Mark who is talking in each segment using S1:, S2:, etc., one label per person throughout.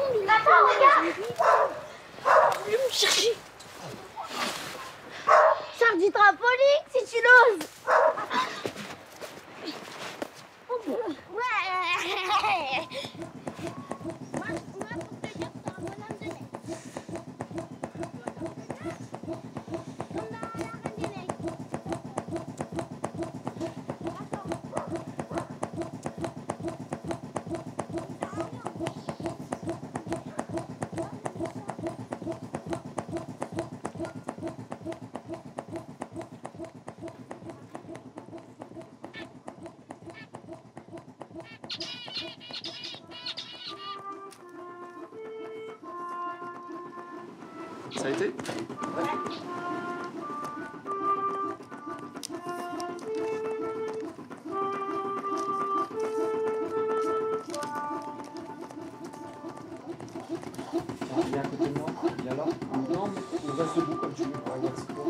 S1: Attends, regarde. Je vais me chercher. Sors du trampoline si tu l'oses. Ouais. Moi, pour te dire que t'es un bonhomme de neige. Comme dans la Reine des Neiges.
S2: Ça a été? Viens à côté de moi, viens là. Non, mais on reste debout comme tu veux. Regarde, c'est toi.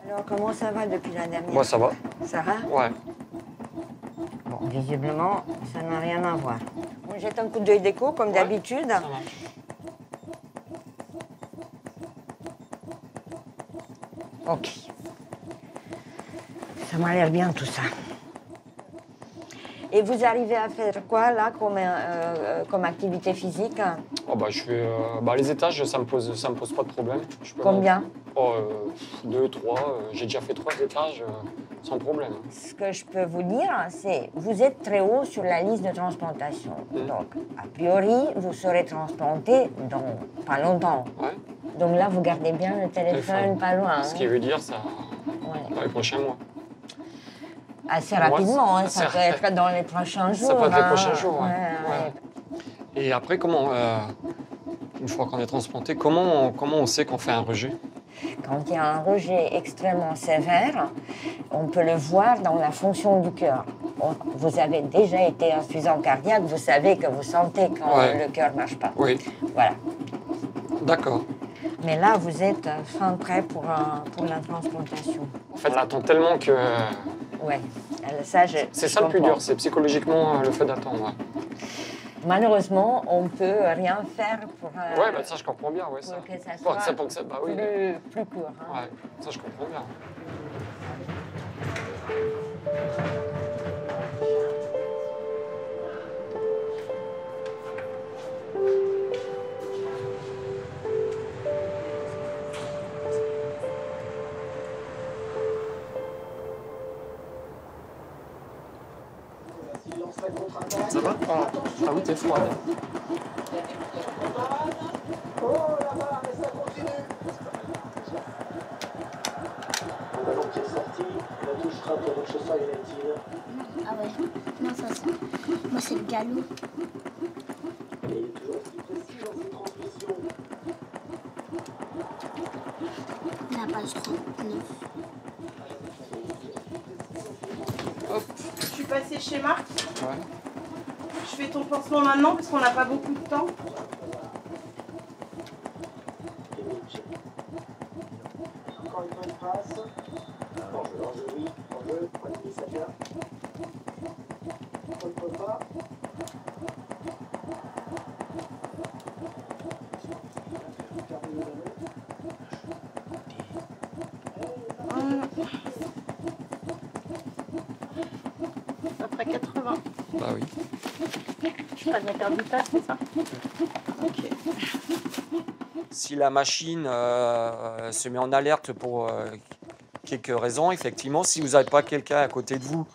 S3: Alors, comment ça va depuis la dernière?
S2: Moi, ça va.
S3: Ça va?
S2: Ouais.
S3: Bon, visiblement, ça n'a rien à voir. On jette un coup d'œil d'écho, comme d'habitude.
S2: Ça marche.
S3: Ok. Ça m'a l'air bien, tout ça. Et vous arrivez à faire quoi, là, comme activité physique?
S2: Oh, bah, je fais. Les étages, ça me pose pas de problème. Je peux
S3: Combien?
S2: Oh, 2, 3. J'ai déjà fait 3 étages sans problème.
S3: Ce que je peux vous dire, c'est vous êtes très haut sur la liste de transplantation. Donc, a priori, vous serez transplanté dans pas longtemps.
S2: Ouais.
S3: Donc là, vous gardez bien le téléphone pas loin.
S2: Ce qui veut dire, ça.
S3: Ouais.
S2: Dans les prochains mois.
S3: Assez rapidement,
S2: Ouais,
S3: ça peut être dans les prochains jours.
S2: Ça peut être les prochains jours, ouais.
S3: Ouais.
S2: Et après, comment, une fois qu'on est transplanté, comment on sait qu'on fait un rejet?
S3: Quand il y a un rejet extrêmement sévère, on peut le voir dans la fonction du cœur. Vous avez déjà été insuffisant cardiaque, vous savez que vous sentez quand le cœur ne marche pas.
S2: Oui.
S3: Voilà.
S2: D'accord.
S3: Mais là, vous êtes fin prêt pour la transplantation.
S2: En fait, on attend tellement que...
S3: Ouais. Ça,
S2: c'est ça le plus dur, c'est psychologiquement le fait d'attendre. Ouais.
S3: Malheureusement, on ne peut rien faire pour...
S2: ça je comprends bien, ouais, ça.
S3: Pour que ça soit plus court. Hein.
S2: Ouais, ça je comprends bien. Ça va? Ah oui, t'es froide.
S4: Oh là-bas, mais ça continue. Le ballon qui est sorti, la touche frappe de Manchester United.
S1: Ah ouais, non ça c'est... Moi c'est le galop.
S4: Et il est toujours si précis dans ses transmissions.
S1: La page 39.
S2: Hop.
S5: Je suis passée chez Marc.
S2: Ouais.
S5: Je fais ton pansement maintenant parce qu'on n'a pas beaucoup de temps.
S4: Encore une bonne passe. Enjeu, oui, enjeu, point de Sadia. Paul Pogba.
S5: Après 80.
S2: Bah oui.
S1: Je suis pas de perdre du temps, c'est ça?
S5: Ok.
S2: Si la machine se met en alerte pour quelques raisons, effectivement, si vous n'avez pas quelqu'un à côté de vous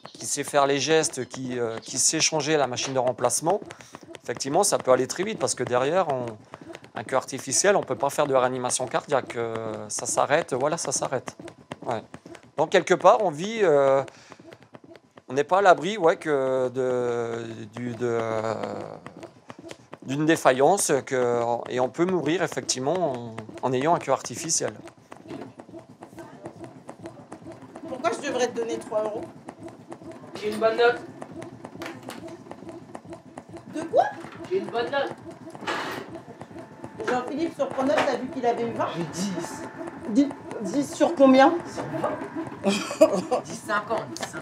S2: qui sait faire les gestes, qui sait changer la machine de remplacement, effectivement, ça peut aller très vite parce que derrière, un cœur artificiel, on ne peut pas faire de réanimation cardiaque. Ça s'arrête, voilà, ça s'arrête. Ouais. Donc, quelque part, on vit... on n'est pas à l'abri que d'une défaillance et on peut mourir effectivement en ayant un cœur artificiel.
S5: Pourquoi je devrais te donner 3 €?
S6: J'ai une bonne note.
S5: De quoi?
S6: J'ai une bonne note.
S5: Jean-Philippe, sur ton note, t'as vu qu'il avait eu 20?
S6: J'ai 10.
S5: 10 sur combien?
S6: 10,50.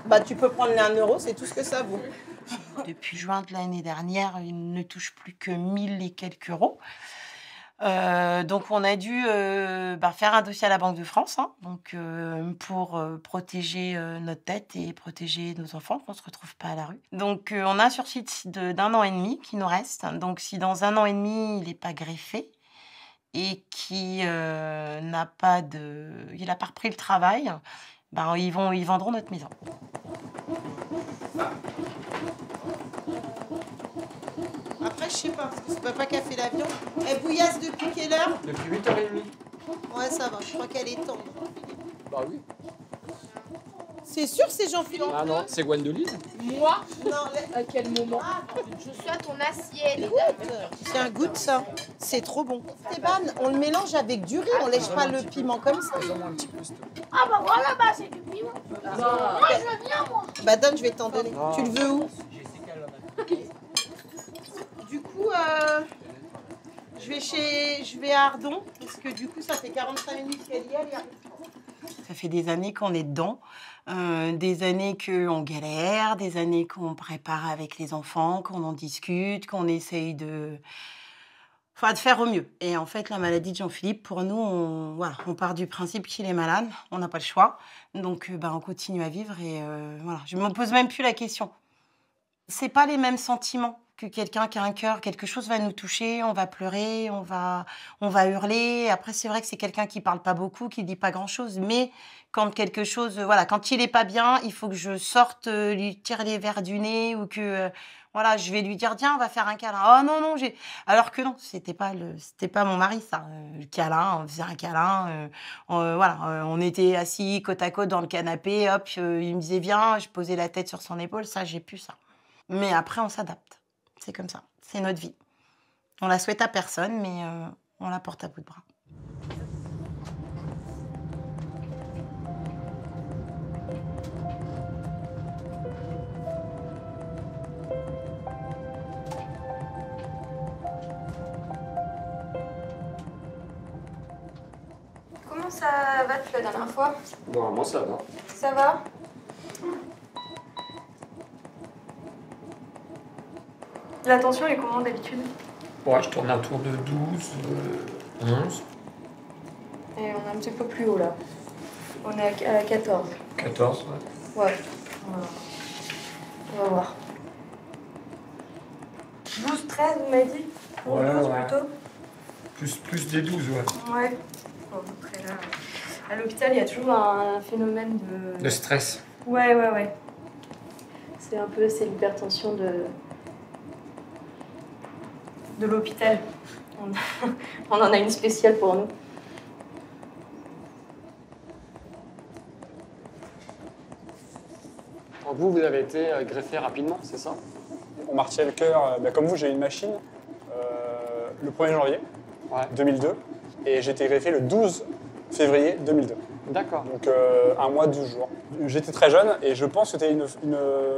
S5: Bah, tu peux prendre les 1 €, c'est tout ce que ça vaut.
S7: Depuis juin de l'année dernière, il ne touche plus que 1000 et quelques euros. Donc, on a dû faire un dossier à la Banque de France pour protéger notre tête et protéger nos enfants, qu'on ne se retrouve pas à la rue. Donc, on a un sursis d'1 an et demi qui nous reste. Donc, si dans 1 an et demi, il n'est pas greffé et qu'il n'a pas repris le travail, ils vendront notre maison.
S5: Après, je sais pas, parce que c'est papa qui a fait l'avion. Elle bouillasse depuis quelle heure?
S2: Depuis 8h30.
S5: Ouais, ça va, je crois qu'elle est tendre.
S2: Bah oui.
S5: C'est sûr, c'est Jean-Philippe?
S2: Ah non, c'est Gwendoline.
S1: Moi?
S5: Non,
S1: À quel moment? Je suis à ton assiette.
S5: tiens, goûte ça. C'est trop bon. Stéban, on le mélange avec du riz, on lèche pas le piment comme ça.
S1: Ah bah voilà, bah c'est du piment. Moi je veux bien, moi.
S5: Bah donne, je vais t'en donner.
S2: Ah.
S5: Tu le veux où? Du coup, je vais à Ardon, parce que du coup, ça fait 45 minutes qu'elle y est.
S7: Ça fait des années qu'on est dedans, des années qu'on galère, des années qu'on prépare avec les enfants, qu'on en discute, qu'on essaye de faire au mieux. Et en fait, la maladie de Jean-Philippe, pour nous, on part du principe qu'il est malade, on n'a pas le choix. Donc, on continue à vivre et voilà. Je ne me pose même plus la question. C'est pas les mêmes sentiments que quelqu'un qui a un cœur. Quelque chose va nous toucher, on va pleurer, on va hurler. Après, c'est vrai que c'est quelqu'un qui parle pas beaucoup, qui dit pas grand-chose. Mais quand quelque chose, quand il est pas bien, il faut que je sorte, lui tire les verres du nez ou que, je vais lui dire, tiens, on va faire un câlin. Oh non, alors que non, c'était pas mon mari, ça. Le câlin, on faisait un câlin. On était assis côte à côte dans le canapé. Hop, il me disait, viens, je posais la tête sur son épaule. Ça, j'ai plus ça. Mais après, on s'adapte. C'est comme ça. C'est notre vie. On la souhaite à personne, mais on la porte à bout de bras.
S8: Comment ça va depuis la dernière fois?
S2: Normalement, ça va.
S8: Ça va? La tension est comment d'habitude?
S2: Ouais, je tourne autour de 12, 11,
S8: Et on est un petit peu plus haut là. On est à 14.
S2: 14, ouais.
S8: Ouais. On va voir. 12, 13, vous m'avez dit? Ou
S2: Ouais,
S8: 12
S2: ouais.
S8: plutôt?
S2: Plus des 12, ouais.
S8: Ouais. Bon, après là, à l'hôpital, il y a toujours un phénomène de...
S2: De stress.
S8: Ouais. C'est l'hypertension de l'hôpital. On en a une spéciale pour nous.
S2: Donc vous avez été greffé rapidement, c'est ça?
S9: On m'a retiré le cœur, comme vous, j'ai eu une machine le 1er janvier 2002 et j'ai été greffé le 12 février 2002.
S2: D'accord.
S9: Donc 1 mois, 12 jours. J'étais très jeune et je pense que c'était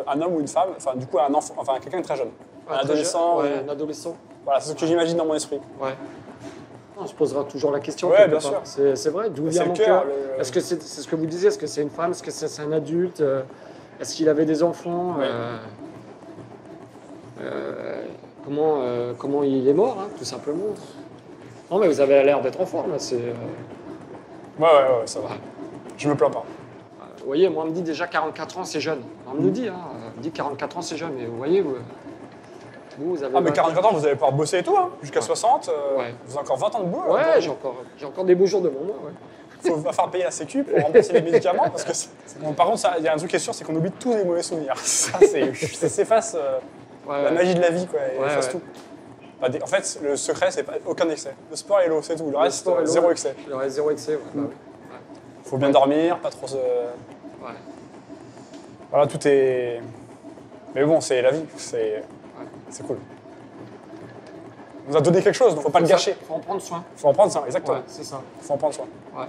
S9: un homme ou une femme, enfin du coup un enfant, enfin quelqu'un de très jeune. Un adolescent.
S2: Ouais, un adolescent.
S9: Voilà, c'est ce que j'imagine dans mon esprit.
S2: Ouais. On se posera toujours la question.
S9: Ouais,
S2: quelque
S9: bien
S2: part.
S9: sûr.
S2: C'est vrai, d'où
S9: C'est
S2: vient
S9: le
S2: mon
S9: cœur,
S2: cœur? Est-ce que c'est ce que vous disiez? Est-ce que c'est une femme? Est-ce que c'est un adulte? Est-ce qu'il avait des enfants?
S9: Ouais.
S2: Comment il est mort, hein, tout simplement? Non, mais vous avez l'air d'être en forme, là.
S9: Ouais, ça va. Je me plains pas.
S2: Vous voyez, moi, on me dit déjà 44 ans, c'est jeune. On me le dit, hein. On me dit 44 ans, c'est jeune. Mais vous voyez, vous avez...
S9: Ah, mais 44 ans, vous allez pouvoir bosser et tout, hein. Jusqu'à 60.
S2: Ouais.
S9: Vous avez encore 20 ans de boulot.
S2: Ouais,
S9: hein.
S2: j'ai encore des beaux jours devant moi, ouais.
S9: Il va falloir payer la sécu pour rembourser les médicaments. Parce que bon, par contre, il y a un truc qui est sûr, c'est qu'on oublie tous les mauvais souvenirs. Ça, ça s'efface la magie de la vie, quoi. Elle efface tout. Bah, en fait, le secret, c'est pas aucun excès. Le sport et l'eau, c'est tout. Le reste, zéro excès.
S2: Le reste, zéro excès, ouais. Bah, oui.
S9: Faut bien dormir, pas trop se...
S2: Ouais.
S9: Voilà, tout est... Mais bon, c'est la vie, c'est cool. On nous a donné quelque chose, donc faut pas le gâcher.
S2: Faut en prendre soin.
S9: Faut en prendre soin, exactement.
S2: Ouais, c'est ça.
S9: Faut en prendre soin.
S2: Ouais.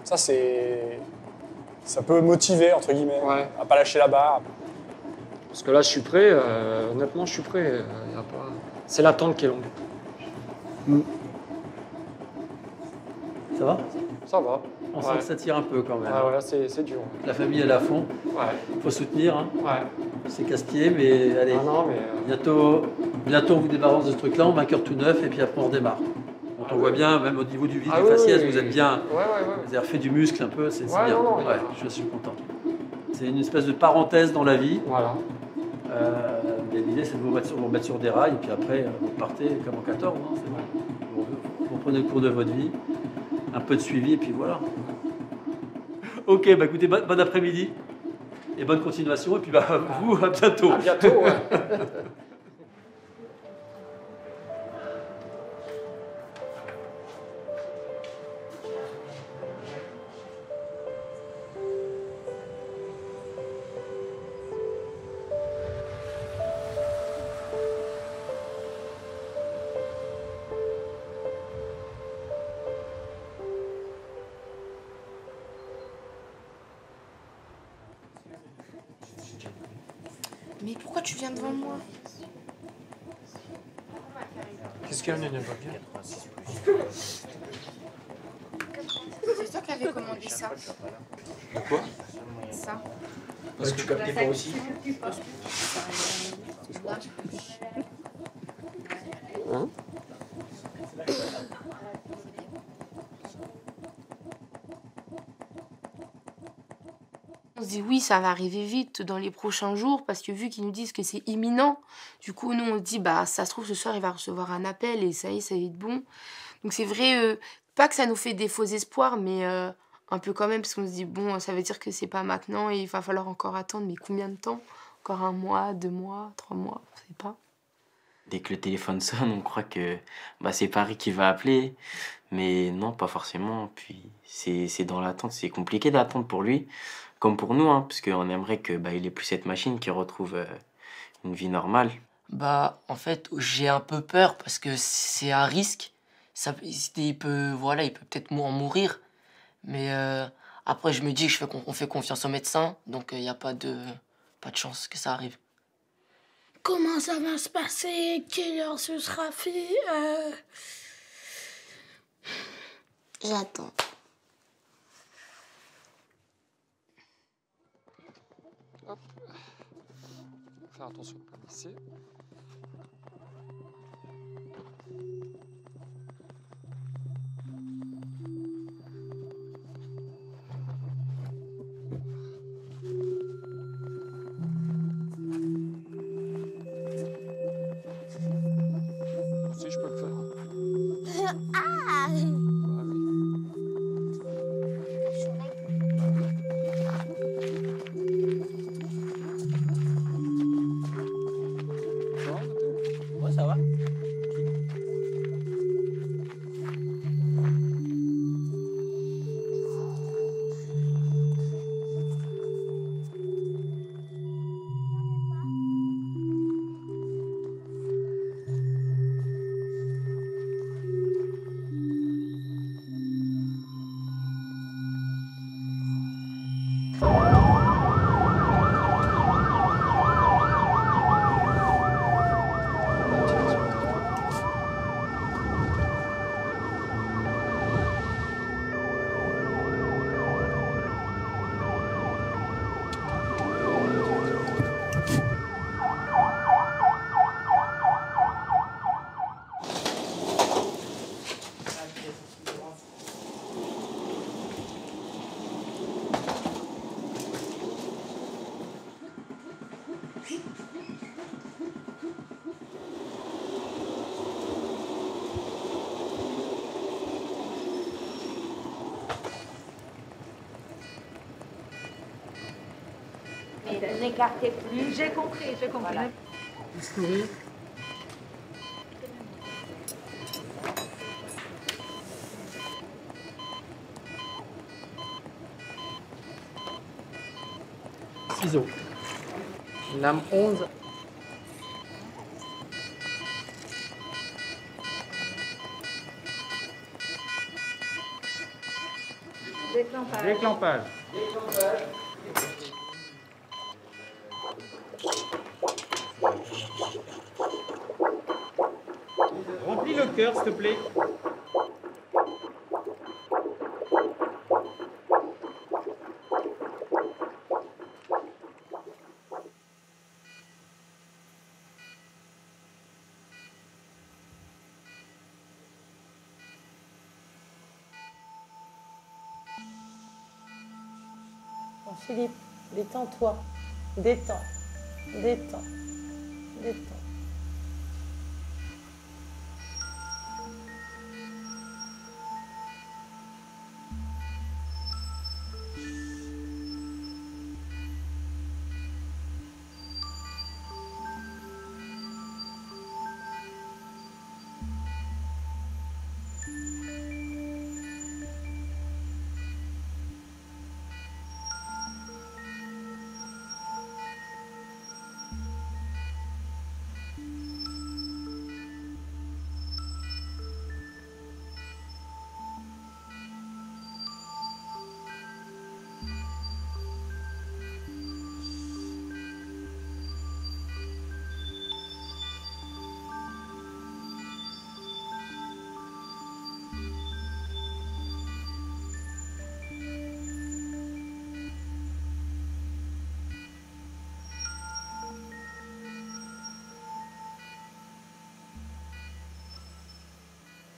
S9: Ça, ça peut motiver, entre guillemets, à pas lâcher la barre.
S2: Parce que là, je suis prêt, honnêtement, je suis prêt. Y a pas... C'est l'attente qui est longue.
S10: Ça va?
S2: Ça va.
S10: On sent que ça tire un peu quand même.
S2: Ouais, c'est dur.
S10: La famille, elle est à fond.
S2: Ouais.
S10: Faut soutenir. Hein.
S2: Ouais.
S10: C'est casse-pied, mais allez.
S2: Ah non, mais
S10: bientôt, on vous débarrasse de ce truc-là, on met un cœur tout neuf et puis après on redémarre. Donc on voit bien, même au niveau du vide du faciès, vous êtes bien. Vous avez refait du muscle un peu, c'est bien.
S2: Non,
S10: je suis content. C'est une espèce de parenthèse dans la vie.
S2: Voilà.
S10: Mais l'idée, c'est de vous remettre sur des rails et puis après, vous partez comme en 14. Hein, c'est bon. Vous reprenez le cours de votre vie, un peu de suivi et puis voilà. Ok, bah écoutez, bon après-midi et bonne continuation. Et puis bah, vous, à bientôt.
S2: À bientôt, ouais.
S1: Mais pourquoi tu viens devant moi?
S2: Qu'est-ce qu'il y a, Néné?
S1: C'est toi qui avais commandé ça.
S2: De quoi?
S1: Ça.
S2: Parce que tu captais pas aussi. Hein?
S1: On se dit oui, ça va arriver vite dans les prochains jours parce que vu qu'ils nous disent que c'est imminent, du coup nous on se dit bah ça se trouve ce soir il va recevoir un appel et ça y est, ça va être bon. Donc c'est vrai, pas que ça nous fait des faux espoirs, mais un peu quand même parce qu'on se dit bon ça veut dire que c'est pas maintenant et il va falloir encore attendre, mais combien de temps? Encore 1 mois, 2 mois, 3 mois, on sait pas.
S11: Dès que le téléphone sonne, on croit que c'est Paris qui va appeler. Mais non, pas forcément. Puis c'est dans l'attente. C'est compliqué d'attendre pour lui, comme pour nous, hein, parce qu'on aimerait que il ait plus cette machine, qu'il retrouve une vie normale.
S6: En fait, j'ai un peu peur parce que c'est un risque. Il peut peut-être en mourir. Mais après, je me dis qu'on fait confiance au médecin, donc il n'y a pas de chance que ça arrive.
S12: Comment ça va se passer? Quelle heure ce sera fait?
S1: J'attends.
S2: Hop. Faire attention comme ici. Si je peux le faire.
S12: Ah!
S10: Ouais, ça va.
S3: N'écartez plus.
S13: J'ai compris, j'ai compris.
S3: Voilà.
S10: Discourez. Ciseaux. Lame 11.
S13: Déclampage.
S10: Déclampage. Remplis le cœur, s'il te plaît.
S5: Bon, Philippe, détends-toi. Détends. Détends. Détends.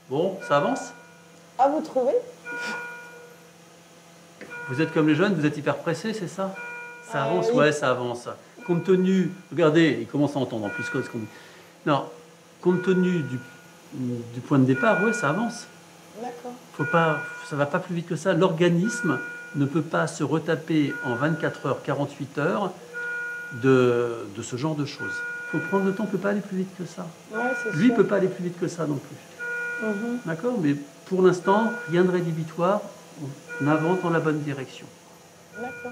S10: Bon, ça avance?
S5: Ah, vous trouvez?
S10: Vous êtes comme les jeunes, vous êtes hyper pressés, c'est ça? Ça avance? Ouais, ça avance. Compte tenu, regardez, il commence à entendre en plus ce qu'on dit. Non, compte tenu du point de départ, ouais, ça avance.
S5: D'accord.
S10: Faut pas, ça va pas plus vite que ça. L'organisme ne peut pas se retaper en 24 heures, 48 heures de ce genre de choses. Il faut prendre le temps, on ne peut pas aller plus vite que ça.
S5: Ouais, c'est
S10: Lui ne
S5: sûr.
S10: peut pas aller plus vite que ça non plus.
S5: Mhm.
S10: D'accord? Mais pour l'instant, rien de rédhibitoire. On avance dans la bonne direction.
S5: D'accord.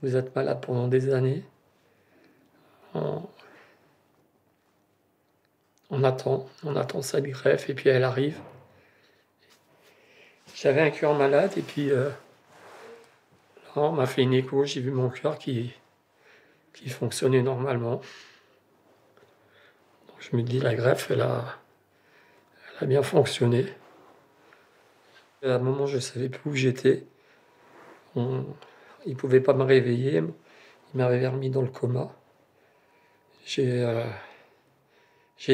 S14: Vous êtes malade pendant des années. On attend cette greffe et puis elle arrive. J'avais un cœur malade et puis là, on m'a fait une écho, j'ai vu mon cœur qui fonctionnait normalement. Donc je me dis la greffe, elle a bien fonctionné. À un moment, je ne savais plus où j'étais. Il ne pouvait pas me réveiller. Il m'avait remis dans le coma. J'ai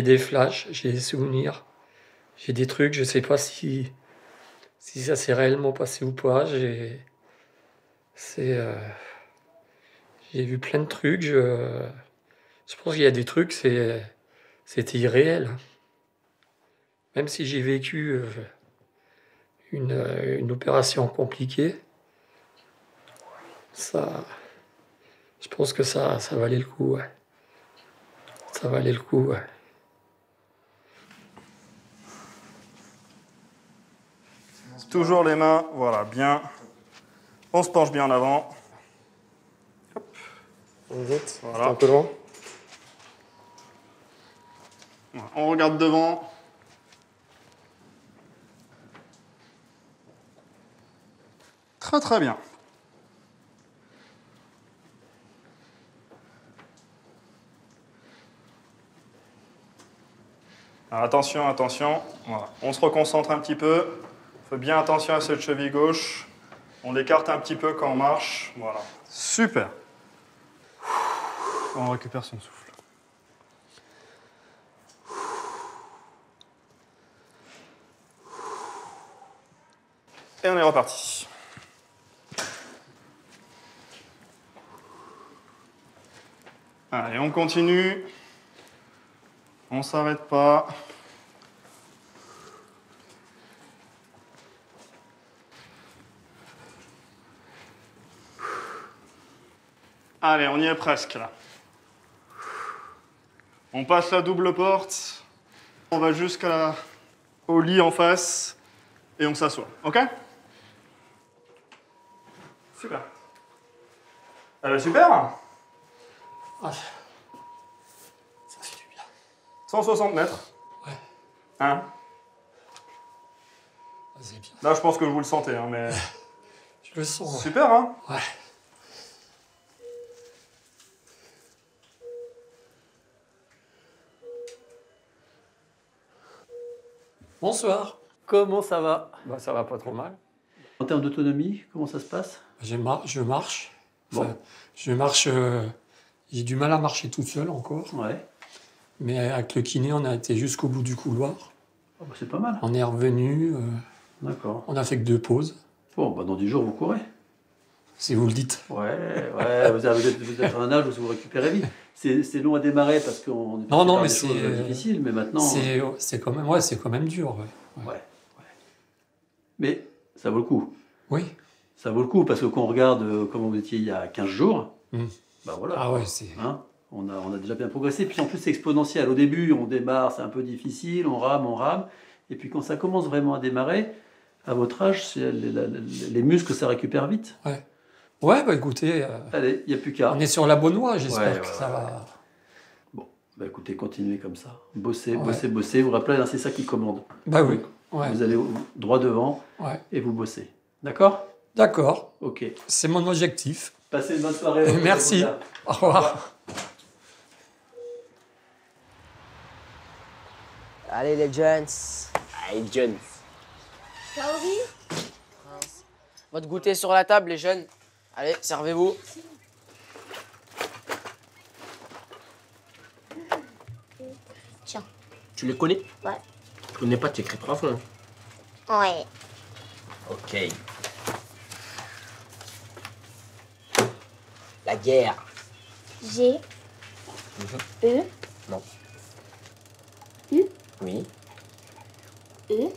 S14: des flashs, j'ai des souvenirs, j'ai des trucs, je ne sais pas si ça s'est réellement passé ou pas. J'ai J'ai vu plein de trucs. Je pense qu'il y a des trucs, c'était irréel. Même si j'ai vécu une opération compliquée, je pense que ça valait le coup. Ouais. Ça valait le coup. Ouais.
S15: Toujours les mains, voilà, bien. On se penche bien en avant. Hop. Voilà.
S14: Un peu loin.
S15: Voilà, on regarde devant. Très très bien. Alors, attention, attention. Voilà. On se reconcentre un petit peu. Fais bien attention à cette cheville gauche. On l'écarte un petit peu quand on marche. Voilà. Super. On récupère son souffle. Et on est reparti. Allez, on continue. On ne s'arrête pas. Allez, on y est presque là. On passe la double porte. On va jusqu'au lit en face et on s'assoit. OK? Super. Super.
S14: Ah.
S15: 160 mètres.
S14: Ouais.
S15: Hein?
S14: C'est bien.
S15: Là, je pense que vous le sentez, hein, mais...
S14: Je le sens. Ouais.
S15: Super, hein?
S14: Ouais. Bonsoir.
S10: Comment ça va?
S14: Bah, ça va pas trop mal.
S10: En termes d'autonomie, comment ça se passe?
S14: Je marche.
S10: Bon.
S14: Enfin, je marche. J'ai du mal à marcher toute seule encore.
S10: Ouais.
S14: Mais avec le kiné, on a été jusqu'au bout du couloir.
S10: Oh, bah, c'est pas mal.
S14: On est revenu.
S10: D'accord.
S14: On a fait que 2 pauses.
S10: Bon, bah, dans 10 jours, vous courez.
S14: Si vous le dites.
S10: Ouais, vous êtes à un âge où vous récupérez vite. C'est long à démarrer parce qu'on est
S14: Non, mais
S10: des choses difficiles, mais maintenant...
S14: C'est quand même dur. Ouais.
S10: Mais ça vaut le coup.
S14: Oui.
S10: Ça vaut le coup parce que quand on regarde comment vous étiez il y a 15 jours, bah voilà.
S14: Ah ouais, c'est...
S10: Hein, on a déjà bien progressé. Puis en plus, c'est exponentiel. Au début, on démarre, c'est un peu difficile, on rame. Et puis quand ça commence vraiment à démarrer, à votre âge, les muscles, ça récupère vite.
S14: Ouais. Ouais, bah écoutez...
S10: Allez, il n'y a plus qu'à.
S14: On est sur la bonne voie, j'espère que ça va...
S10: Bon, bah écoutez, continuez comme ça. Bossez. Vous rappelez, hein, c'est ça qui commande.
S14: Bah oui.
S10: Donc,
S14: ouais.
S10: Vous allez droit devant et vous bossez. D'accord?
S14: D'accord.
S10: Ok.
S14: C'est mon objectif.
S10: Passez une bonne soirée.
S14: Merci. Au revoir.
S6: Allez les jeunes. Allez jeunes.
S12: Kaori?
S6: Votre goûter sur la table les jeunes. Allez, servez-vous.
S12: Tiens.
S6: Tu les connais?
S12: Ouais.
S6: Je connais pas, tu écris 3 fois.
S12: Ouais.
S6: Ok. La guerre.
S12: G. E.
S6: Non.
S12: U.
S6: Oui.
S12: E.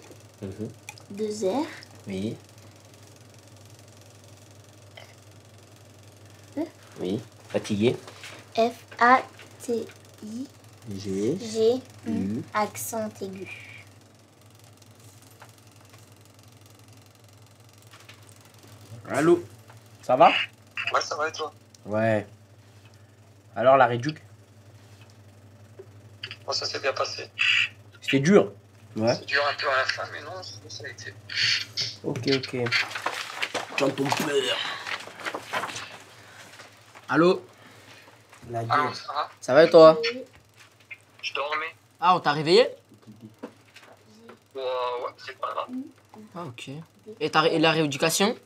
S12: 2 R.
S6: Oui.
S12: E.
S6: Oui. Fatigué.
S12: F. A. T. I.
S6: G.
S12: G. U.
S6: U.
S12: Accent aigu.
S6: Allô? Ça va?
S9: Ouais, ça va et toi?
S6: Ouais. Alors la réduc?
S9: Bon, ça s'est bien passé.
S6: C'était dur? Ouais.
S9: C'est dur un peu à la fin, mais non, ça a été.
S6: Ok. Tiens ton père. Allô? La gueule.
S9: Alors, ça va?
S6: Ça va et toi?
S9: Je dormais.
S6: Ah, on t'a réveillé?
S9: Ouais, c'est pas grave.
S6: Ah, ok. Et la rééducation?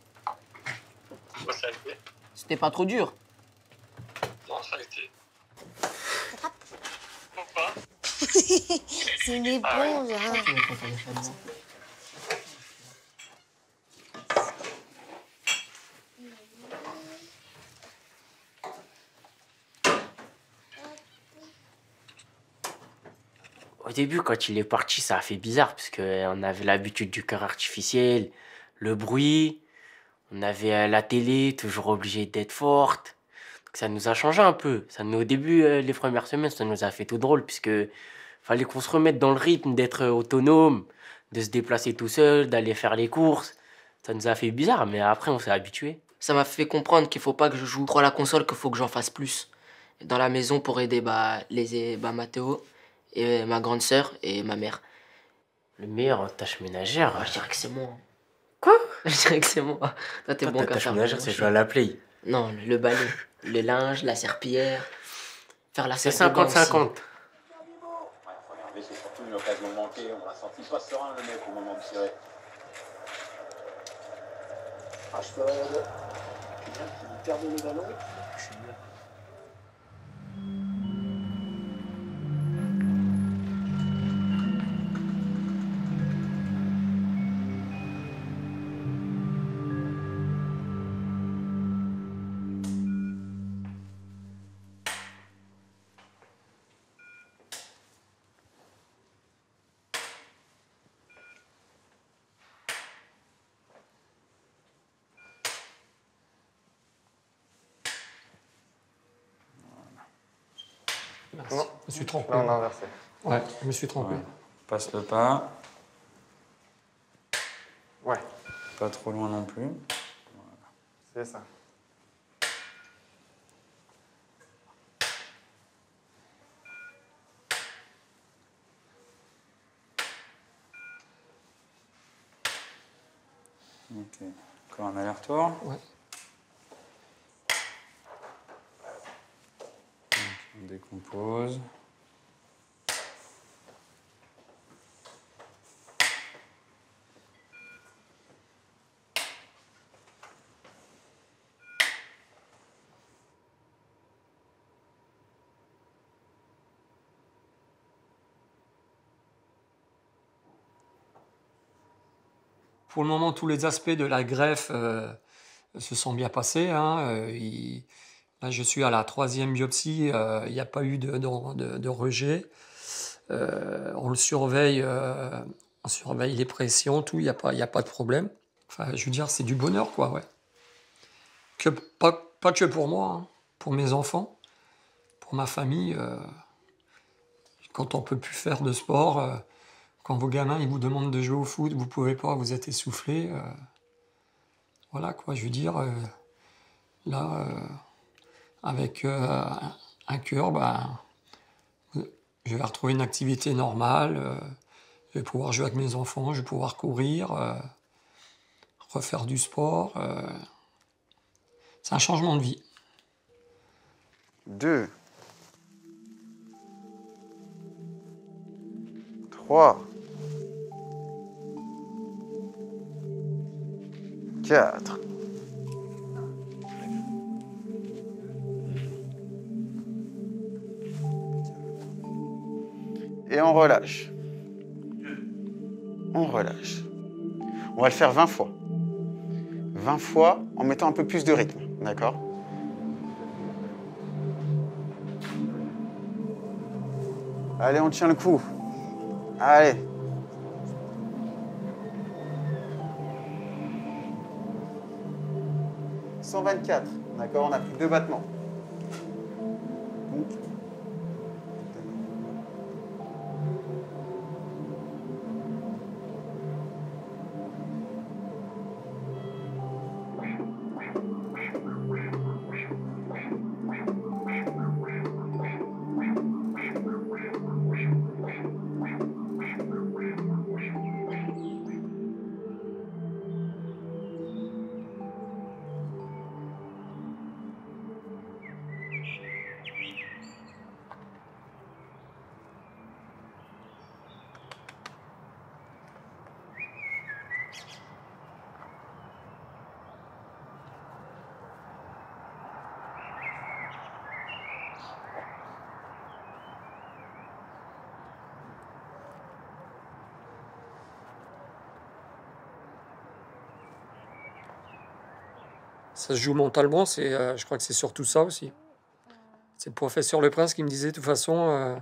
S9: Ouais, ça a été.
S6: C'était pas trop dur?
S9: Non, ça a été.
S12: C'est des bons, hein.
S11: Au début, quand il est parti, ça a fait bizarre, parce qu'on avait l'habitude du cœur artificiel, le bruit, on avait la télé, toujours obligée d'être forte. Donc ça nous a changé un peu. Au début, les premières semaines, ça nous a fait tout drôle, puisque fallait qu'on se remette dans le rythme d'être autonome, de se déplacer tout seul, d'aller faire les courses. Ça nous a fait bizarre, mais après, on s'est habitué.
S6: Ça m'a fait comprendre qu'il faut pas que je joue trop à la console, qu'il faut que j'en fasse plus dans la maison pour aider Mathéo et ma grande sœur et ma mère.
S11: Le meilleur en tâche ménagère.
S6: Je dirais que c'est moi.
S11: Quoi?
S6: Je dirais que c'est moi. Toi, t'es
S11: Toi,
S6: bon
S11: ta
S6: qu'à
S11: tâche
S6: faire.
S11: ménagère, c'est jouer à la play.
S6: Non, le balai, le linge, la serpillière, faire la
S11: C'est
S6: salle de bain
S11: 50-50.
S6: aussi.
S4: C'est surtout une occasion manquée. On l'a senti pas serein, le mec, au moment de tirer. Rashford, qui perd le ballon.
S14: Merci. Je me suis trompé.
S16: Non, inversé.
S14: Ouais, je me suis trompé.
S2: Ouais. Passe le pas.
S16: Ouais.
S2: Pas trop loin non plus.
S16: C'est ça.
S2: Ok. Encore un aller-retour.
S14: Ouais.
S2: On décompose.
S14: Pour le moment, tous les aspects de la greffe se sont bien passés, hein. Là, je suis à la 3e biopsie, il n'y a pas eu de rejet. On le surveille, on surveille les pressions, tout, il n'y a pas de problème. Enfin, je veux dire, c'est du bonheur, quoi, ouais. Pas que pour moi, hein, pour mes enfants, pour ma famille. Quand on peut plus faire de sport, quand vos gamins ils vous demandent de jouer au foot, vous pouvez pas, vous êtes essoufflé. Voilà, quoi, je veux dire, là, avec un cœur, je vais retrouver une activité normale, je vais pouvoir jouer avec mes enfants, je vais pouvoir courir, refaire du sport. C'est un changement de vie.
S16: 2, 3, 4. Et on relâche. On relâche. On va le faire 20 fois. 20 fois en mettant un peu plus de rythme, d'accord? Allez, on tient le coup. Allez. « 124, d'accord? On a pris 2 battements. Donc,
S14: Ça se joue mentalement, je crois que c'est surtout ça aussi. C'est le professeur Le Prince qui me disait, de toute façon,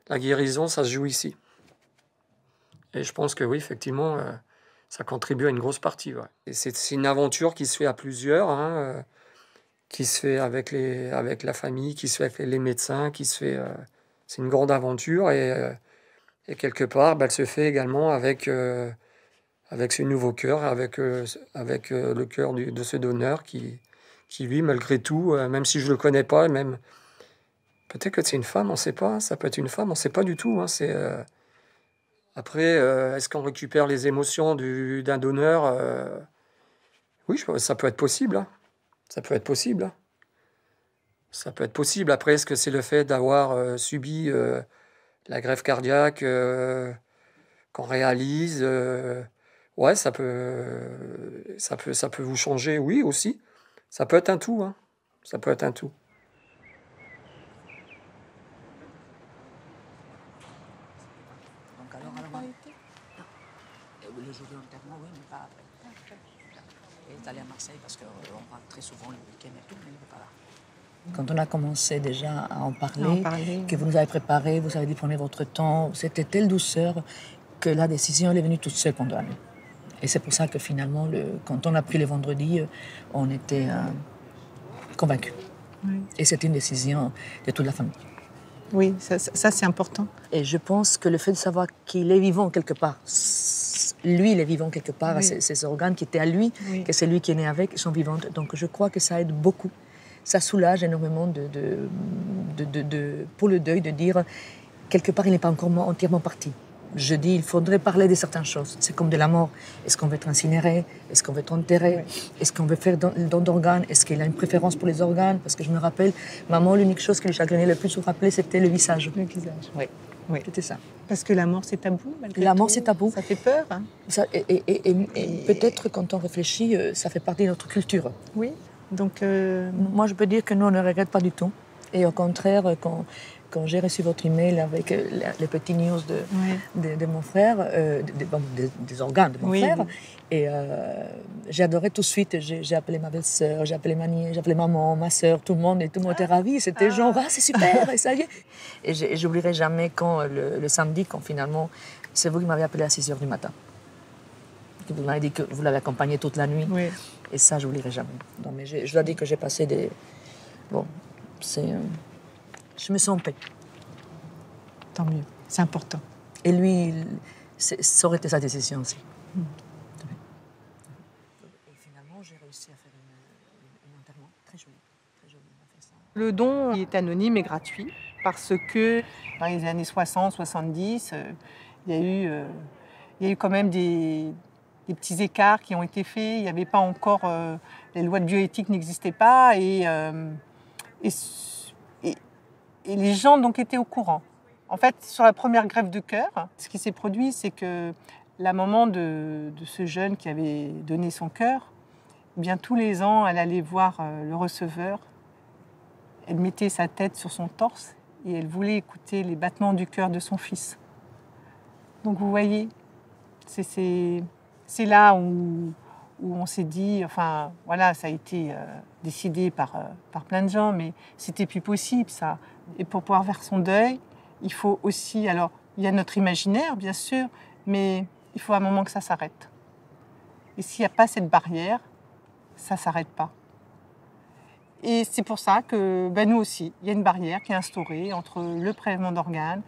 S14: la guérison, ça se joue ici. Et je pense que oui, effectivement, ça contribue à une grosse partie. Ouais. Et c'est une aventure qui se fait à plusieurs, hein, qui se fait avec la famille, qui se fait avec les médecins, qui se fait... c'est une grande aventure et quelque part, elle se fait également avec ce nouveau cœur, avec le cœur de ce donneur qui, lui, malgré tout, même si je ne le connais pas, même peut-être que c'est une femme, on ne sait pas, ça peut être une femme, on ne sait pas du tout. Hein, après, est-ce qu'on récupère les émotions d'un donneur Oui, ça peut être possible. Hein. Ça peut être possible. Hein. Ça peut être possible. Après, est-ce que c'est le fait d'avoir subi la greffe cardiaque qu'on réalise ouais, ça peut vous changer, oui, aussi. Ça peut être un tout. Hein. Ça peut être un tout.
S17: Le jour de l'enterrement, oui, mais pas après. Et est allé à Marseille parce qu'on rentre très souvent le week-end et tout, mais il n'est pas là. Quand on a commencé déjà à en parler, que vous nous avez préparé, vous avez dit prenez votre temps, c'était telle douceur que la décision elle est venue toute seule pendant la nuit. Et c'est pour ça que finalement, quand on a pris le vendredi, on était convaincus.
S7: Oui.
S17: Et c'était une décision de toute la famille.
S7: Oui, ça c'est important.
S17: Et je pense que le fait de savoir qu'il est vivant quelque part, lui, il est vivant quelque part,
S7: oui.
S17: ses organes qui étaient à lui,
S7: oui.
S17: que c'est lui qui est né avec, ils sont vivants. Donc je crois que ça aide beaucoup. Ça soulage énormément pour le deuil de dire, quelque part, il n'est pas encore entièrement parti. Je dis, il faudrait parler de certaines choses. C'est comme de la mort. Est-ce qu'on veut être incinéré? Est-ce qu'on veut être enterré? Oui. Est-ce qu'on veut faire don d'organes? Est-ce qu'il a une préférence pour les organes? Parce que je me rappelle, maman, l'unique chose qui lui chagrinait le plus, vous rappelez, c'était le visage.
S7: Le visage.
S17: Oui.
S7: Oui.
S17: C'était ça.
S7: Parce que la mort, c'est tabou, malgré
S17: La
S7: tout.
S17: mort, c'est tabou.
S7: Ça fait peur. Hein.
S17: Et peut-être, quand on réfléchit, ça fait partie de notre culture.
S7: Oui. Donc,
S17: moi, je peux dire que nous, on ne regrette pas du tout. Et au contraire, quand j'ai reçu votre email avec les petits news de mon frère, des organes de mon frère, et j'ai adoré tout de suite. J'ai appelé ma belle-sœur, j'ai appelé ma nièce, j'ai appelé maman, ma sœur, tout le monde, et tout le monde était ravi. C'était genre, c'est super, et ça y est. Et j'oublierai jamais quand, le samedi, quand finalement, c'est vous qui m'avez appelé à 6h du matin. Vous m'avez dit que vous l'avez accompagné toute la nuit.
S7: Oui.
S17: Et ça, je n'oublierai jamais. Non, mais je dois dire que j'ai passé des... Bon, c'est... Je me sens en paix.
S7: Tant mieux, c'est important.
S17: Et lui, ça aurait été sa décision aussi. Et finalement, j'ai réussi à faire un enterrement très joli. Très joli. On a fait ça.
S7: Le don est anonyme et gratuit parce que dans les années 60, 70, il y a eu quand même des petits écarts qui ont été faits. Il n'y avait pas encore... les lois de bioéthique n'existaient pas et les gens donc étaient au courant. En fait, sur la première greffe de cœur, ce qui s'est produit, c'est que la maman de ce jeune qui avait donné son cœur, eh bien tous les ans, elle allait voir le receveur. Elle mettait sa tête sur son torse et elle voulait écouter les battements du cœur de son fils. Donc vous voyez, c'est là où on s'est dit, enfin voilà, ça a été décidé par plein de gens, mais c'était plus possible ça. Et pour pouvoir faire son deuil, il faut aussi, alors il y a notre imaginaire bien sûr, mais il faut un moment que ça s'arrête. Et s'il n'y a pas cette barrière, ça ne s'arrête pas. Et c'est pour ça que nous aussi, il y a une barrière qui est instaurée entre le prélèvement d'organes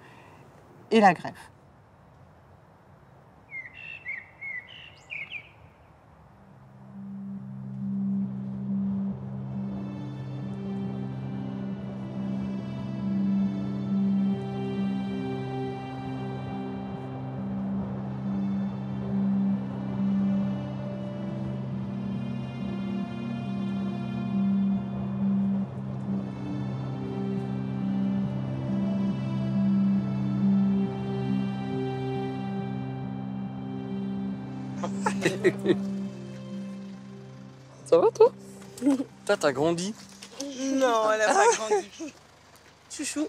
S7: et la greffe.
S14: Ça va, toi? T'as grandi?
S5: Non, elle a pas grandi. Chouchou.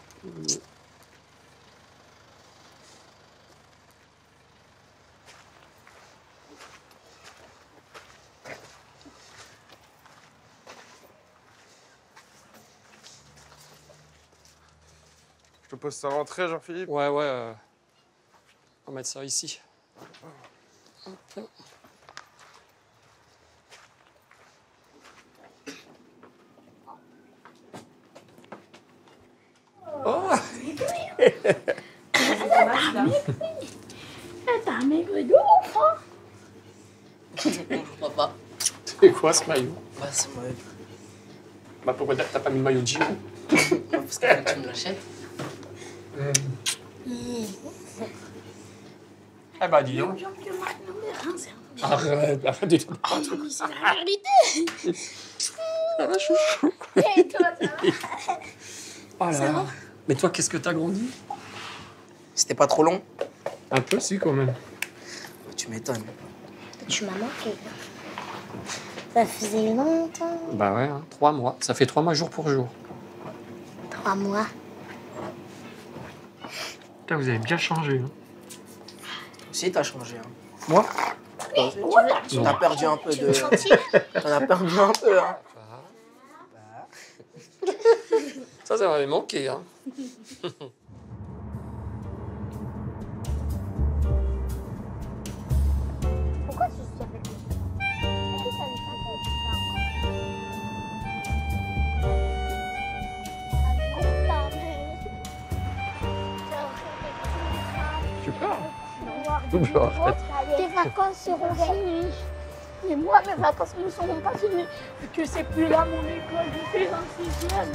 S18: te pose ça à l'entrée, Jean-Philippe?
S14: Ouais, ouais. On va mettre ça ici. Hop.
S12: Oh. T'as maigri de ouf, hein?
S6: Bonjour papa.
S14: C'est quoi ce maillot?
S6: Bah c'est moi.
S14: Bah pourquoi t'as pas mis le maillot de Giro?
S6: Parce que tu me l'achètes.
S14: Ah bah dis donc. Arrête de te battre.
S12: C'est la vérité.
S14: Ça va, chouchou?
S12: Et toi, ça va?
S14: Oh là
S12: Ça
S14: là.
S12: va?
S14: Mais toi, qu'est-ce que t'as grandi?
S6: C'était pas trop long?
S14: Un peu, si, quand même.
S6: Tu m'étonnes.
S12: Tu m'as manqué. Ça faisait longtemps.
S14: Bah ouais, hein, 3 mois. Ça fait 3 mois jour pour jour.
S12: 3 mois.
S14: Putain, vous avez bien changé. Hein.
S6: Toi aussi, t'as changé. Hein.
S14: Moi?
S6: Tu t'as perdu un peu de... T'en as perdu un peu, hein.
S14: Ça m'avait manqué, hein.
S12: Pourquoi tu te appelles est-ce que ça lui fait
S14: Tu pars?
S12: ça? Tes vacances seront finies. Mais moi, mes vacances ne seront pas finies. Vu que c'est plus là mon école, je fais en 6e.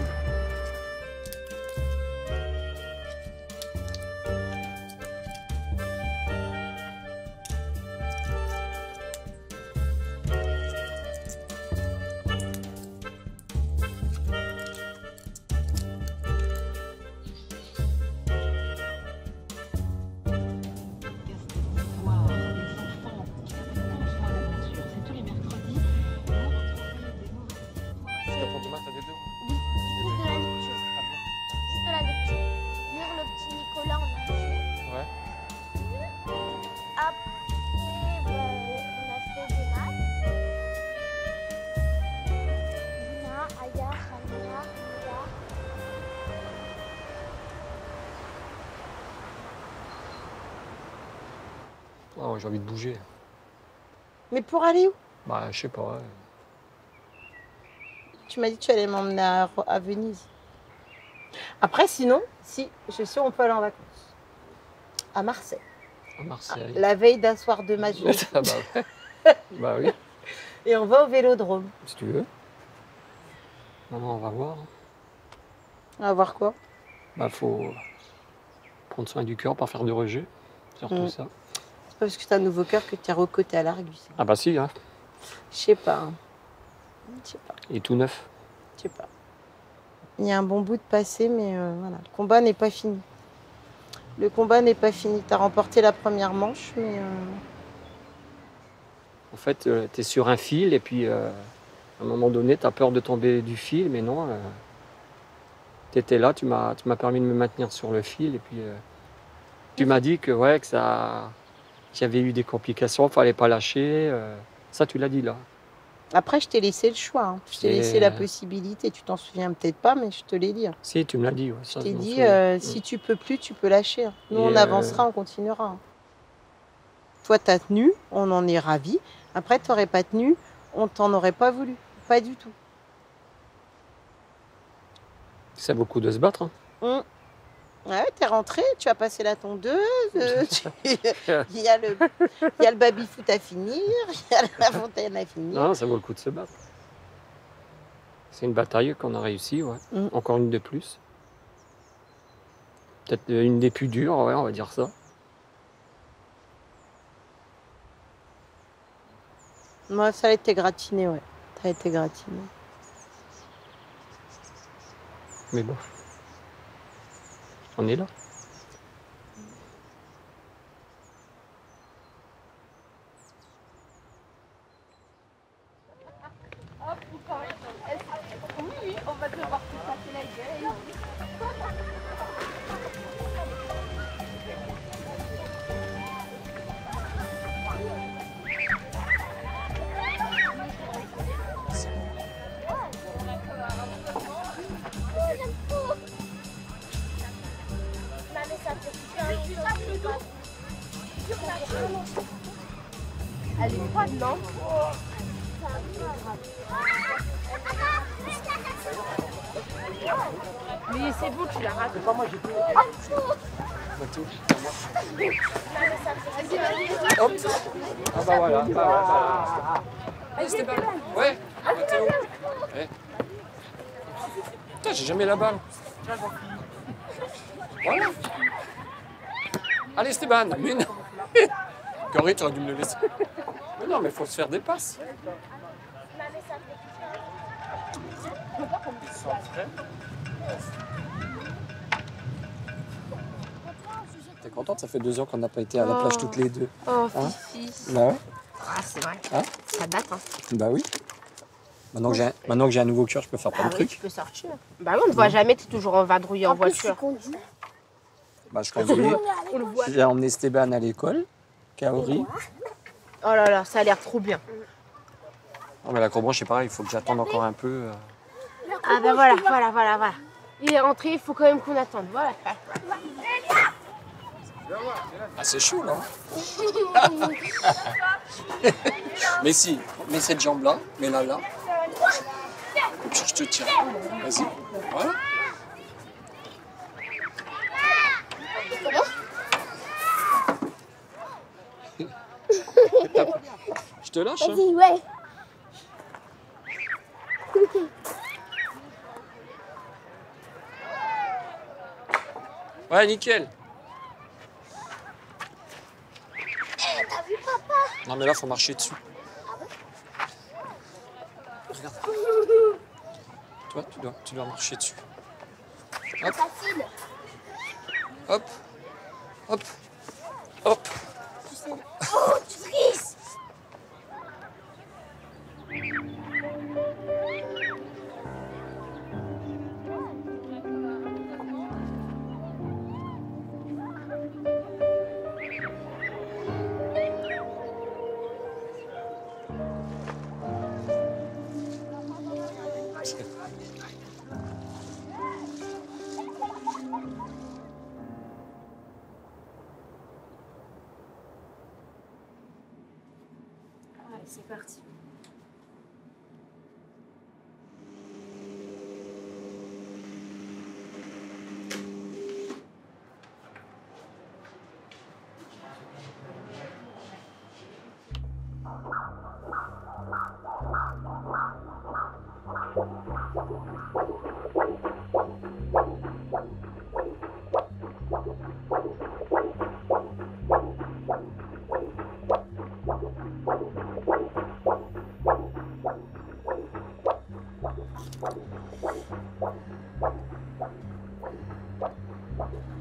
S14: Oh, j'ai envie de bouger.
S5: Mais pour aller où?
S14: Bah, je sais pas. Ouais.
S5: Tu m'as dit que tu allais m'emmener à Venise. Après, sinon, si, je suis, on peut aller en vacances. À Marseille.
S14: À Marseille.
S5: La veille d'un soir de magie.
S14: Ah bah, ouais. Bah oui.
S5: Et on va au Vélodrome.
S14: Si tu veux. Maman, on va voir.
S5: On va voir quoi?
S14: Bah, faut prendre soin du cœur, pas faire de rejet. Surtout ça.
S5: C'est pas parce que t'as un nouveau cœur que tu es recoté à l'argue.
S14: Ah bah si, hein.
S5: Je sais pas. Hein. Je sais pas.
S14: Il est tout neuf.
S5: Je sais pas. Il y a un bon bout de passé, mais voilà. Le combat n'est pas fini. Le combat n'est pas fini. Tu as remporté la première manche, mais...
S14: En fait, tu es sur un fil et puis à un moment donné, tu as peur de tomber du fil, mais non. Tu étais là, tu m'as permis de me maintenir sur le fil et puis tu m'as dit que, ouais, qu'il y avait eu des complications, il ne fallait pas lâcher. Ça, tu l'as dit là.
S5: Après, je t'ai laissé le choix. Hein. Je t'ai laissé la possibilité. Tu t'en souviens peut-être pas, mais je te l'ai dit. Hein.
S14: Si, tu me l'as dit. Ouais,
S5: je t'ai dit, si tu peux plus, tu peux lâcher. Hein. Nous, on avancera, on continuera. Hein. Toi, tu as tenu, on en est ravis. Après, tu n'aurais pas tenu, on t'en aurait pas voulu. Pas du tout.
S14: Ça vaut le coup de se battre. Hein.
S5: Ouais, t'es rentré, tu as passé la tondeuse, il y a le baby-foot à finir, il y a la fontaine à finir.
S14: Non, ça vaut le coup de se battre. C'est une bataille qu'on a réussi, ouais. Encore une de plus. Peut-être une des plus dures, ouais, on va dire ça.
S5: Moi, ça a été gratiné, ouais. Ça a été gratiné.
S14: Mais bon. On est là.
S12: Oui, on va devoir se passer la gueule.
S1: malade, non? Mais c'est bon, tu l'as raté. Pas moi, j'ai plus.
S2: Hop. Ah bah voilà. Allez, Stéban. Ouais. Mathéo. Ouais. Putain, j'ai jamais la balle. Voilà. Allez, Stéban. Mais non. Corée, tu aurais dû me le laisser. Mais non, mais il faut se faire des passes. T'es contente? Ça fait 2 ans qu'on n'a pas été à la plage toutes les deux.
S1: Oh,
S2: Hein?
S1: Fifi.
S2: Bah ouais.
S1: Ah, c'est vrai.
S2: Hein?
S1: Ça date, hein.
S2: Bah oui. Maintenant que j'ai un nouveau cœur, je peux faire plein de
S1: Oui, tu
S2: trucs.
S1: peux sortir. Bah oui, on ne te voit jamais, t'es toujours en vadrouille en voiture.
S2: Bah, je conduis.
S1: On le voit.
S2: J'ai emmené Stéban à l'école, Kaori.
S1: Oh là là, ça a l'air trop bien.
S2: Non, mais l'acrobranche, c'est pareil, il faut que j'attende encore un peu.
S1: Ah bah voilà. Il est rentré, il faut quand même qu'on attende. Voilà.
S2: Ah, c'est chaud, là. Mais si, mets cette jambe-là, mets-la là. Et puis je te tiens. Vas-y. Voilà. Je te lâche, hein.
S12: Vas-y, ouais.
S2: Ouais, nickel.
S12: T'as vu papa?
S2: Non, mais là, faut marcher dessus. Regarde. Toi, tu dois marcher dessus. Hop,
S12: Facile.
S2: hop, hop, hop.
S12: Oh, tu triches.
S8: Allez, c'est parti.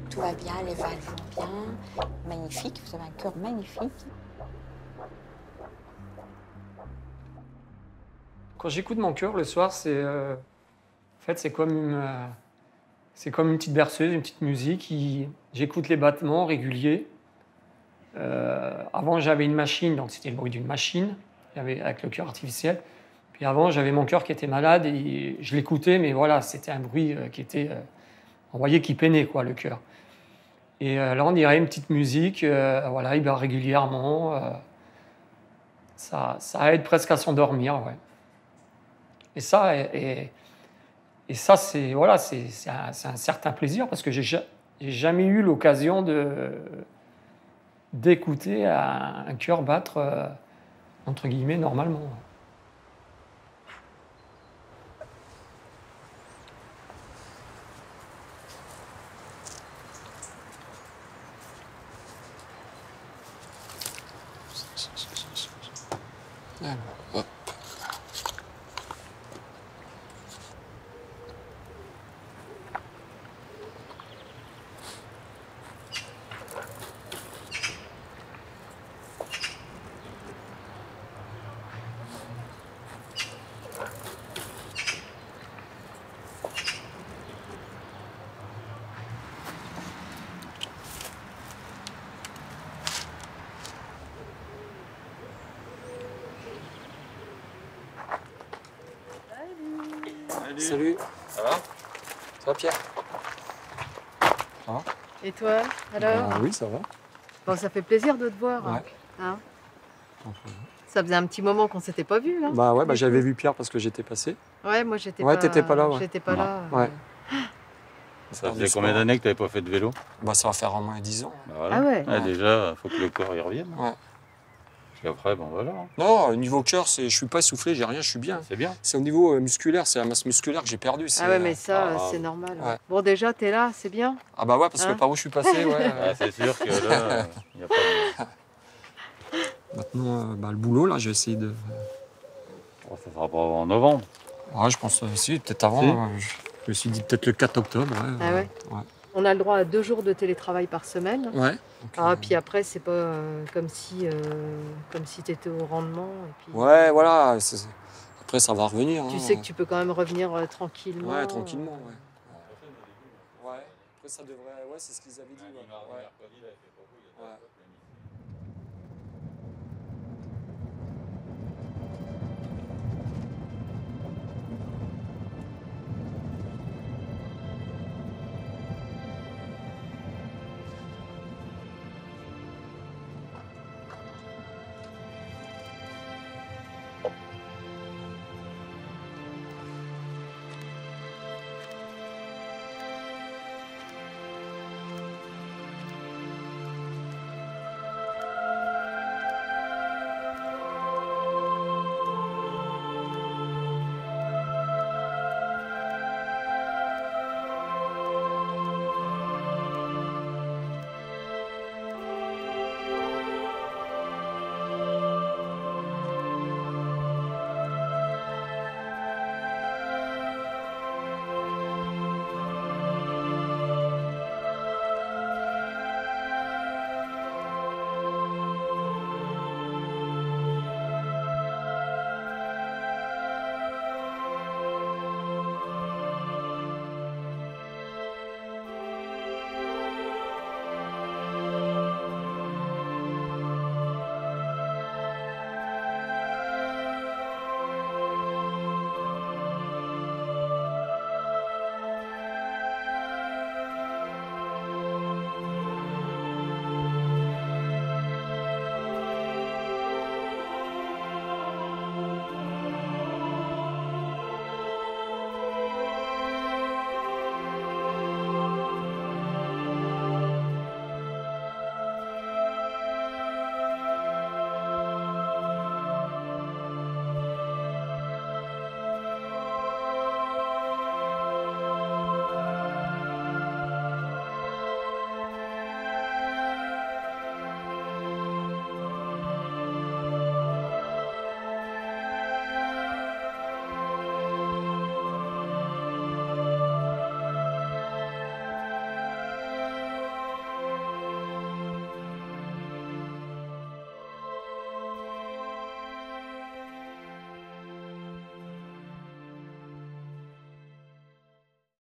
S3: Tout va bien, les valves vont bien. Magnifique, vous avez un cœur magnifique.
S14: Quand j'écoute mon cœur le soir, en fait, c'est comme une petite berceuse, une petite musique. J'écoute les battements réguliers. Avant, j'avais une machine, donc c'était le bruit d'une machine avec le cœur artificiel. Puis avant, j'avais mon cœur qui était malade et je l'écoutais, mais voilà, c'était un bruit qui était... on voyait qu'il peinait, quoi, le cœur. Et là, on dirait une petite musique, voilà, il bat régulièrement. Ça aide presque à s'endormir, ouais. Et ça, c'est voilà, c'est un certain plaisir parce que j'ai jamais eu l'occasion d'écouter un cœur battre, entre guillemets, normalement.
S2: Alors, hop. Salut. Ça va? Ça va, Pierre? Ça va?
S18: Et toi, alors?
S2: Oui, ça va.
S18: Bon, ça fait plaisir de te voir.
S2: Ouais.
S18: Hein?
S5: Ça faisait un petit moment qu'on s'était pas vus, là.
S2: Bah ouais, bah j'avais vu Pierre parce que j'étais passé.
S5: Ouais, moi j'étais
S2: Ouais,
S5: pas.
S2: t'étais pas là, ouais.
S5: J'étais pas là.
S2: Ouais.
S18: Ça faisait combien d'années que tu n'avais pas fait de vélo?
S2: Bah ça va faire au moins 10 ans.
S18: Bah voilà.
S5: Ah ouais.
S18: Déjà, il faut que le corps y revienne.
S2: Ouais.
S18: Puis après, bon voilà.
S2: Non, au niveau cœur, je suis pas essoufflé, j'ai rien, je suis bien.
S18: C'est bien.
S2: C'est au niveau musculaire, c'est la masse musculaire que j'ai perdue.
S5: Ah ouais, mais ça, c'est normal.
S2: Ouais.
S5: Bon, déjà, t'es là, c'est bien.
S2: Ah bah ouais, parce que
S5: Hein
S2: par où je suis passé, ouais.
S18: Ah, c'est sûr que là, il n'y a pas de...
S2: Maintenant, bah, le boulot, là, j'ai essayé de...
S18: Bon, ça sera pas en novembre.
S2: Ouais, je pense, si, peut-être avant.
S18: Si.
S2: Je me suis dit peut-être le 4 octobre. Ouais,
S5: Ah ouais.
S2: Ouais.
S5: On a le droit à 2 jours de télétravail par semaine.
S2: Ouais.
S5: Ah, puis après, c'est pas comme si t'étais au rendement. Et puis,
S2: Ouais, voilà. Après, ça va revenir.
S5: tu
S2: hein.
S5: sais que tu peux quand même revenir tranquillement.
S2: Ouais, tranquillement, ouais. Ouais, après, ça devrait... Ouais, c'est ce qu'ils avaient dit. Ouais. Ouais.